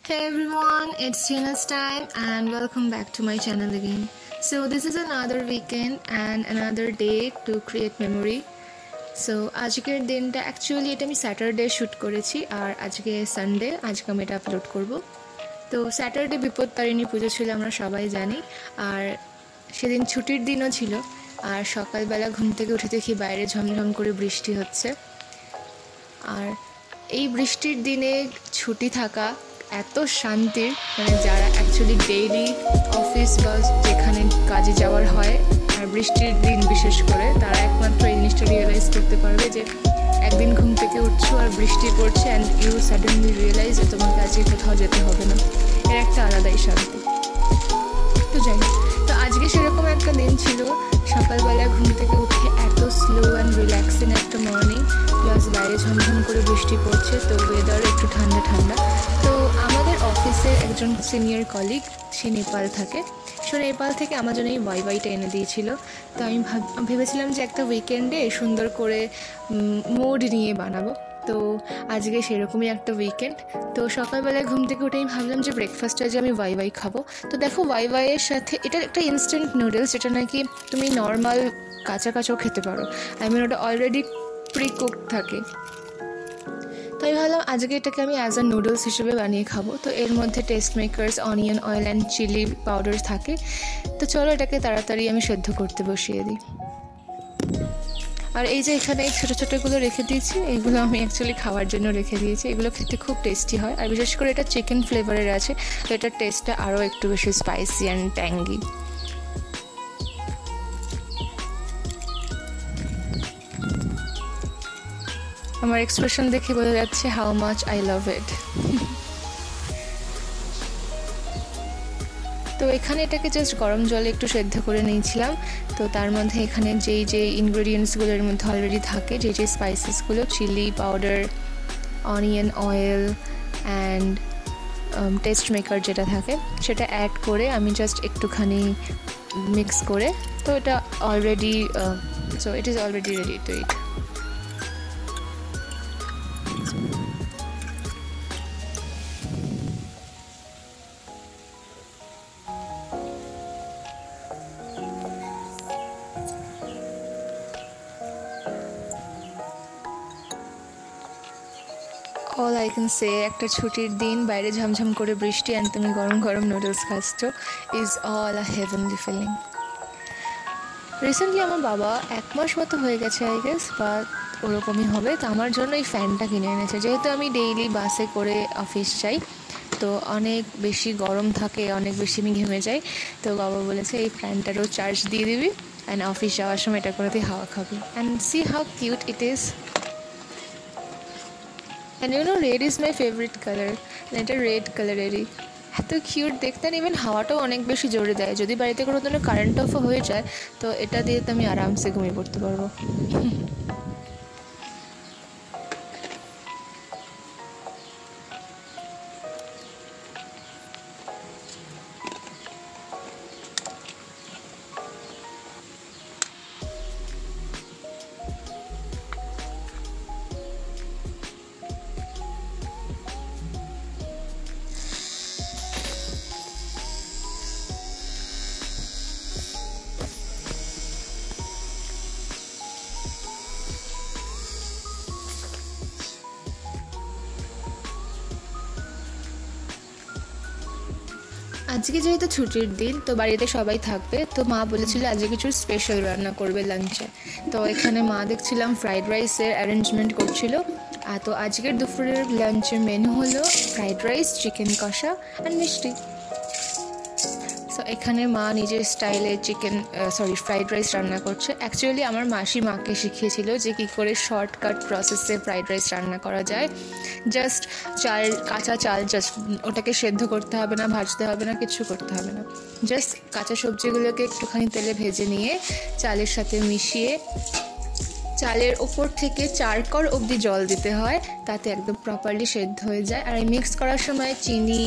Hey everyone, it's Tina's time and welcome back to my channel again. So this is another weekend and another day to create memory. So আজকের দিনটা actually এটা আমি Saturday shoot করেছি আর আজকে Sunday, আজকে আমি এটা upload করব। তো স্যাটারডে বিপত্তারিণী পুজো ছিল, আমরা সবাই জানি, আর সেদিন ছুটির দিনও ছিল। আর সকালবেলা ঘুম থেকে উঠে দেখি বাইরে ঝমঝম করে বৃষ্টি হচ্ছে। আর এই বৃষ্টির দিনে ছুটি থাকা এত শান্তির, মানে যারা অ্যাকচুয়ালি ডেইলি অফিস বা যেখানে কাজে যাওয়ার হয় আর বৃষ্টির দিন বিশেষ করে, তারা একমাত্র এই জিনিসটা রিয়েলাইজ করতে পারবে যে একদিন ঘুম থেকে উঠছো আর বৃষ্টি পড়ছে অ্যান্ড ইউ সাডেনলি রিয়েলাইজ যে তোমাকে আজকে কোথাও যেতে হবে না। এর একটা আলাদাই শান্তি। তো যাই, তো আজকে সেরকম একটা দিন ছিল। সকালবেলা ঘুম থেকে উঠে এত স্লো অ্যান্ড রিল্যাক্সিং একটা মর্নিং, প্লাস বাইরে ঝমঝম করে বৃষ্টি পড়ছে, তো ওয়েদার একটু ঠান্ডা ঠান্ডা। তো আমাদের অফিসের একজন সিনিয়র কলিগ, সে নেপাল থাকে, সে নেপাল থেকে আমার জন্য এই ওয়াইটা এনে দিয়েছিল। তো আমি ভেবেছিলাম যে একটা উইকেন্ডে সুন্দর করে মুড নিয়ে বানাবো। তো আজকে সেরকমই একটা উইকেন্ড। তো সকালবেলায় ঘুম থেকে উঠে আমি ভাবলাম যে ব্রেকফাস্টে আজ আমি ওয়াই খাবো। তো দেখো, ওয়াইয়ের সাথে এটা একটা ইনস্ট্যান্ট নুডলস, যেটা নাকি তুমি নর্মাল কাঁচা কাঁচাও খেতে পারো। ওটা অলরেডি প্রি কুকড থাকে। তো আমি ভাবলাম আজকে এটাকে আমি অ্যাজ আ নুডলস হিসেবে বানিয়ে খাবো। তো এর মধ্যে taste makers, onion oil and chili powder থাকে। তো চলো এটাকে তাড়াতাড়ি আমি সেদ্ধ করতে বসিয়ে দিই। আর এই যে এখানে এই ছোটো ছোটোগুলো রেখে দিয়েছি, এগুলো আমি অ্যাকচুয়ালি খাওয়ার জন্য রেখে দিয়েছি। এগুলো খেতে খুব টেস্টি হয়, আর বিশেষ করে এটা চিকেন ফ্লেভারের আছে, তো এটার টেস্টটা আরও একটু বেশি স্পাইসি অ্যান্ড ট্যাঙ্গি। আমার এক্সপ্রেশন দেখে বোঝা যাচ্ছে হাউ মাচ আই লাভ ইট। তো এখানে এটাকে জাস্ট গরম জলে একটু সেদ্ধ করে নিয়েছিলাম। তো তার মধ্যে এখানে যে ইনগ্রেডিয়েন্টসগুলোর মধ্যে অলরেডি থাকে, যে স্পাইসেসগুলো, chilli powder, onion oil and taste maker যেটা থাকে, সেটা অ্যাড করে আমি জাস্ট একটুখানি মিক্স করে, তো এটা already it is already ready to it. All I can say, একটা ছুটির দিন, বাইরে ঝমঝম করে বৃষ্টি অ্যান্ড তুমি গরম গরম নুডলস খাচ্ছ, is all a heavenly feeling. Recently আমার বাবা 1 মাস মতো হয়ে গেছে আই গেস, বা ওরকমই হবে, তো আমার জন্য এই ফ্যানটা কিনে এনেছে। যেহেতু আমি ডেইলি বাসে করে অফিস যাই, তো অনেক বেশি গরম থাকে, অনেক বেশি আমি ঘেমে যাই। তো বাবা বলেছে এই ফ্যানটারও চার্জ দিয়ে দিবি অ্যান্ড অফিস যাওয়ার সময় এটা করে দিয়ে হাওয়া খাবি। And C how cute it is. And you know, red is my favorite color. এটা রেড কালারেরই, এত কিউট দেখতে। ইভেন হাওয়াটাও অনেক বেশি জোরে দেয়। যদি বাড়িতে কোনো ধরনের কারেন্ট অফও হয়ে যায়, তো এটা দিয়ে তো আমি আরামসে ঘুমিয়ে পড়তে পারবো। আজকে যেহেতু ছুটির দিন, তো বাড়িতে সবাই থাকবে, তো মা বলেছিল আজকে কিছু স্পেশাল রান্না করবে লাঞ্চে। তো এখানে মা দেখছিলাম ফ্রাইড রাইসের অ্যারেঞ্জমেন্ট করছিল। আর তো আজকের দুপুরের লাঞ্চের মেনু হলো ফ্রাইড রাইস, চিকেন কষা অ্যান্ড মিষ্টি। সো এখানে মা নিজের স্টাইলে ফ্রাইড রাইস রান্না করছে। অ্যাকচুয়ালি আমার মাসি মাকে শিখিয়েছিল যে কী করে শর্টকাট প্রসেসে ফ্রাইড রাইস রান্না করা যায়। জাস্ট কাঁচা চাল, জাস্ট ওটাকে সেদ্ধ করতে হবে না, ভাজতে হবে না, কিছু করতে হবে না। জাস্ট কাঁচা সবজিগুলোকে একটুখানি তেলে ভেজে নিয়ে চালের সাথে মিশিয়ে চালের ওপর থেকে 4 কর অবধি জল দিতে হয়, তাতে একদম প্রপারলি সেদ্ধ হয়ে যায়। আর এই মিক্স করার সময় চিনি,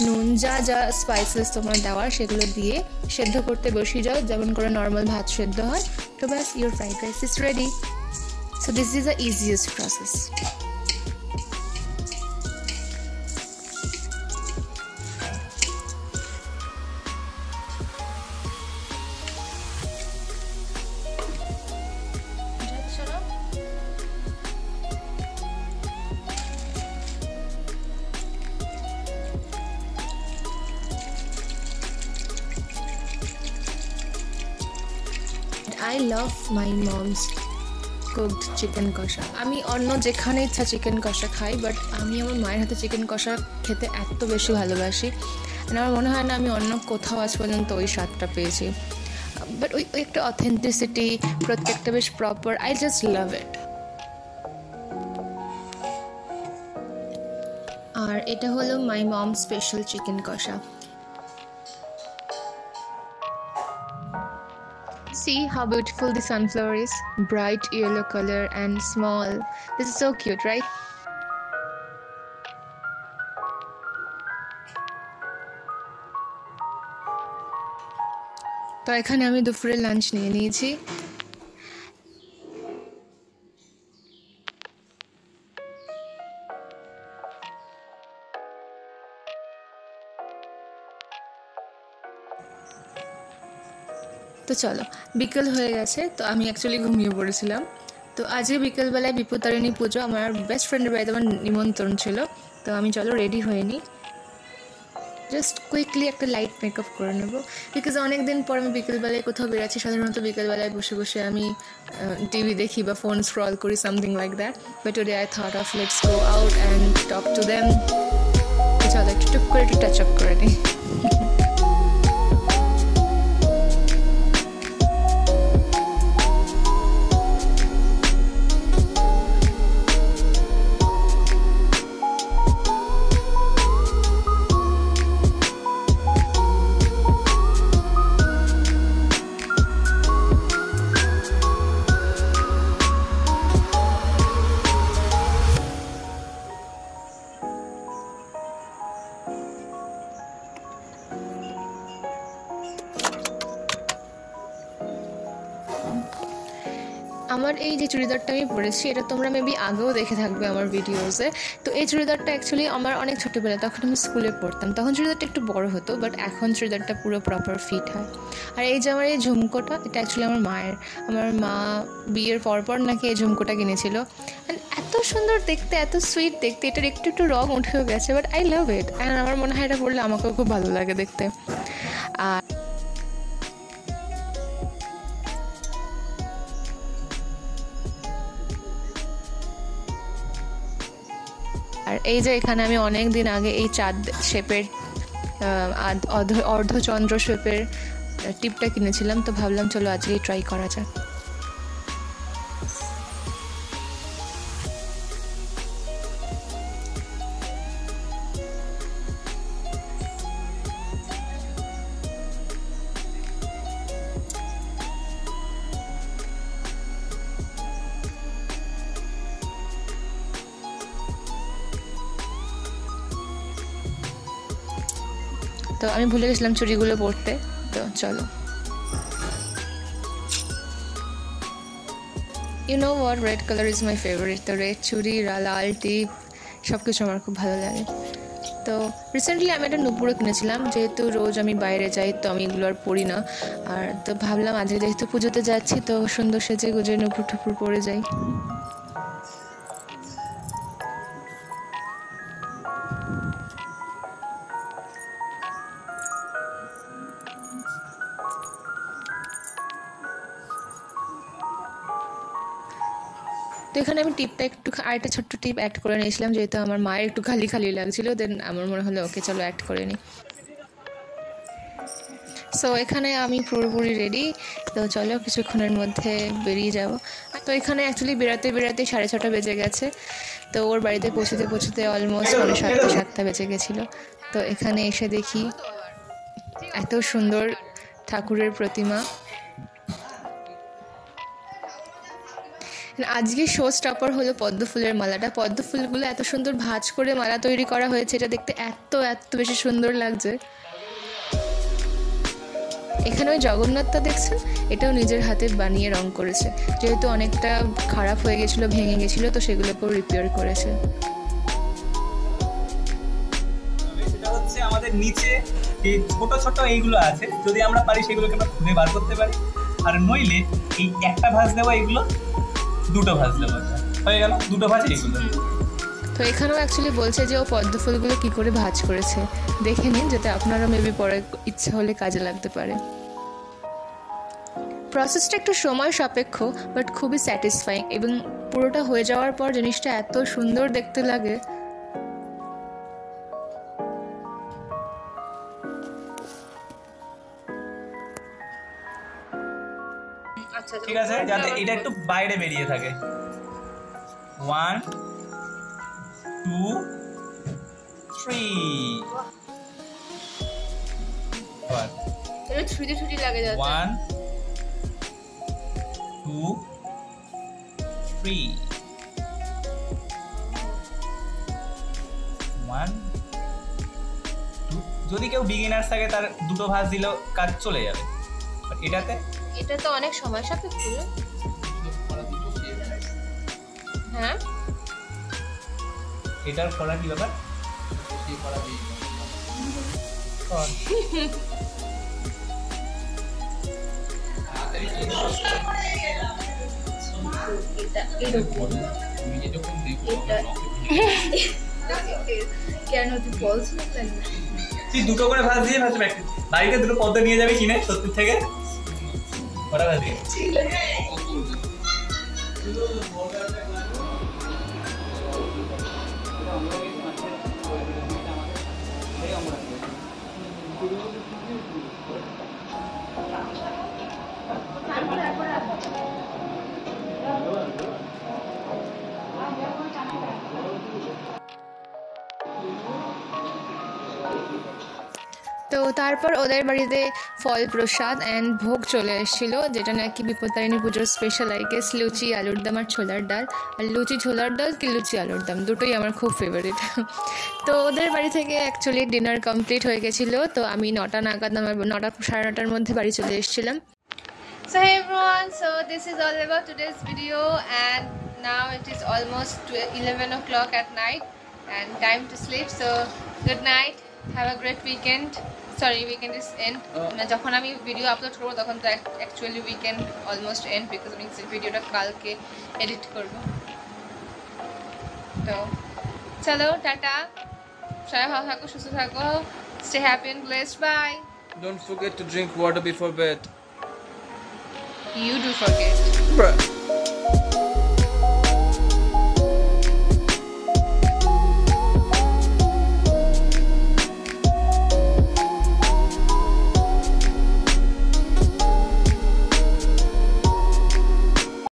নুন, যা যা স্পাইসেস তোমার দেওয়ার সেগুলো দিয়ে সেদ্ধ করতে বসিয়ে যাও, যেমন করে নর্মাল ভাত সেদ্ধ হয়। তো ব্যাস, your fried rice is ready. So this is the easiest process. I love my mom's cooked chicken কষা। আমি অন্য যেখানে ইচ্ছা চিকেন কষা খাই, বাট আমি আমার মায়ের হাতে চিকেন কষা খেতে এত বেশি ভালোবাসি। আমার মনে হয় না আমি অন্য কোথাও আজ পর্যন্ত ওই স্বাদটা পেয়েছি। বাট ওই একটা অথেন্টিসিটি, প্রত্যেকটা বেশ প্রপার, আই জাস্ট লাভ ইট। আর এটা হলো মাই মম স্পেশাল চিকেন কষা। See how beautiful the sunflower is, bright yellow color and small. This is so cute, right? তো এখানে আমি দুপুরে লাঞ্চ নিয়ে নিয়েছি। তো চলো, বিকেল হয়ে গেছে, তো আমি অ্যাকচুয়ালি ঘুমিয়ে পড়েছিলাম। তো আজকে বিকেলবেলায় বিপত্তারিণী পুজো, আমার বেস্ট ফ্রেন্ডের বাড়িতে আমার নিমন্ত্রণ ছিল। তো আমি চলো রেডি হয়ে নিই, জাস্ট কুইকলি একটা লাইট মেকআপ করে নেবো, বিকজ অনেক দিন পর আমি বিকেলবেলায় কোথাও বেরোচ্ছি। সাধারণত বিকেলবেলায় বসে বসে আমি টিভি দেখি বা ফোন স্ক্রল করি, something like that. But today I thought of let's go out and talk to them. চলো একটু টুক করে একটু টাচ আপ করে নিই। আমার এই যে চুড়িদারটা আমি পরেছি, এটা তোমরা মেবি আগেও দেখে থাকবে আমার ভিডিওসে। তো এই চুড়িদারটা অ্যাকচুয়ালি আমার অনেক ছোটোবেলায়, তখন আমি স্কুলে পড়তাম, তখন চুড়িদারটা একটু বড় হতো, বাট এখন চুড়িদারটা পুরো প্রপার ফিট হয়। আর এই যে আমার এই ঝুমকোটা, এটা অ্যাকচুয়ালি আমার মায়ের। আমার মা বিয়ের পরপর নাকি এই ঝুমকোটা কিনেছিল। অ্যান্ড এত সুন্দর দেখতে, এত সুইট দেখতে, এটার একটু একটু রং উঠেও গেছে, but I love it. And আমার মনে হয় এটা পরলে আমাকেও খুব ভালো লাগে দেখতে। আর এই যে এখানে আমি অনেক দিন আগে এই চাঁদ শেপের অর্ধচন্দ্র শেপের টিপটা কিনেছিলাম, তো ভাবলাম চলো আজকেই ট্রাই করা যাক। তো আমি ভুলে গেছিলাম চুড়িগুলো পরতে, তো চলো। You know what, red colour is my favourite. তো রেড চুড়ি, লাল টিপ, সব কিছু আমার খুব ভালো লাগে। তো রিসেন্টলি আমি একটা নুপুরও কিনেছিলাম, যেহেতু রোজ আমি বাইরে যাই তো আমি এগুলো আর পরি না। আর তো ভাবলাম আজকে যেহেতু পুজোতে যাচ্ছি, তো সুন্দর সেজে গুজে নুপুর টুপুর পরে যাই। তো এখানে আমি টিপটা একটু আরেকটা ছোট্ট টিপ অ্যাড করে নিয়েছিলাম, যেহেতু আমার মায়ের একটু খালি খালি লাগছিল, দেন আমার মনে হলো ওকে চলো অ্যাড করে নিই। সো এখানে আমি পুরোপুরি রেডি, তো চলো কিছুক্ষণের মধ্যে বেরিয়ে যাব। তো এখানে অ্যাকচুয়ালি বেরাতে 6:30 বেজে গেছে। তো ওর বাড়িতে পৌঁছতে অলমোস্ট 7:30 বেজে গেছিলো। তো এখানে এসে দেখি এত সুন্দর ঠাকুরের প্রতিমা। আজকে শো স্টপার হলো পদ্ম ফুলের মালাটা। পদ্ম ফুলগুলো এত সুন্দর ভাঁজ করে মালা তৈরি করা হয়েছে, এটা দেখতে এত বেশি সুন্দর লাগছে। এখানে ওই জগন্নাথটা দেখছেন, এটাও নিজের হাতে বানিয়ে রং করেছে, যেহেতু অনেকটা খারাপ হয়ে গেছিলো, ভেঙে গেছিলো, তো সেগুলোকেও রিপেয়ার করেছে। আমাদের নিচে যে ছোট ছোট এইগুলো আছে, যদি আমরা পারি সেগুলোকে আমরা খুঁজে বার করতে পারি, আর নইলে এই একটা ভাঁজ দেওয়া এগুলো দুটো ভাঁজ দেওয়া হয়ে গেল, দুটো ভাঁজ এইগুলো। তো এখানেও অ্যাকচুয়ালি বলছে যে ও পদ্ম ফুলগুলো কী করে ভাঁজ করেছে, দেখে নিন, যাতে আপনারা মেবি পরে ইচ্ছা হলে কাজে লাগতে পারে। প্রসেসটা একটু সময় সাপেক্ষ বাট খুবই স্যাটিসফাইং, এবং পুরোটা হয়ে যাওয়ার পর জিনিসটা এত সুন্দর দেখতে লাগে। ঠিক আছে, যাতে এটা একটু বাইরে বেরিয়ে থাকে। 1 2 3 এটা ছুটি লাগে যাচ্ছে। 1 2 3 1 2। যদি কেউ বিগিনার্স থাকে তার দুটো ভাঁজ দিলেও কাজ চলে যাবে, বাট এটাতে এটা তো অনেক সময় সাপেক্ষ। হ্যাঁ, এটার করা কি ব্যাপার? কেন তুই বলছ? তুই দুটো করে ভাঁজ দিয়ে ভাঁজ বাড়িতে দুটো পদ্ম নিয়ে যাবে কিনে 70 থেকে কটা ভাঁজ দিয়ে। তো তারপর ওদের বাড়িতে ফল প্রসাদ অ্যান্ড ভোগ চলে এসেছিল, যেটা নাকি বিপত্তারিণী পুজোর স্পেশাল, আই গেস লুচি আলুর দম আর ছোলার ডাল। আর লুচি ছোলার ডাল কি লুচি আলুর দম দুটোই আমার খুব ফেভারিট। তো ওদের বাড়ি থেকে অ্যাকচুয়ালি ডিনার কমপ্লিট হয়ে গেছিলো, তো আমি 9টা নাগাদ, আমার 9টা সাড়ে 9টার মধ্যে বাড়ি চলে এসেছিলাম। So hey everyone, so this is all about today's video, and now it is almost 11 o'clock at night and time to sleep. So good night, have a great weekend. Sorry, weekend is end. যখন আমি video upload করবো তখন তো actually weekend almost and, because আমি ভিডিওটা কালকে edit করব। তো চলো টাটা, সবাই ভালো থাকো, সুস্থ থাকো, stay happy and blessed, bye. Don't forget to drink water before bed. You do forget. Bruh.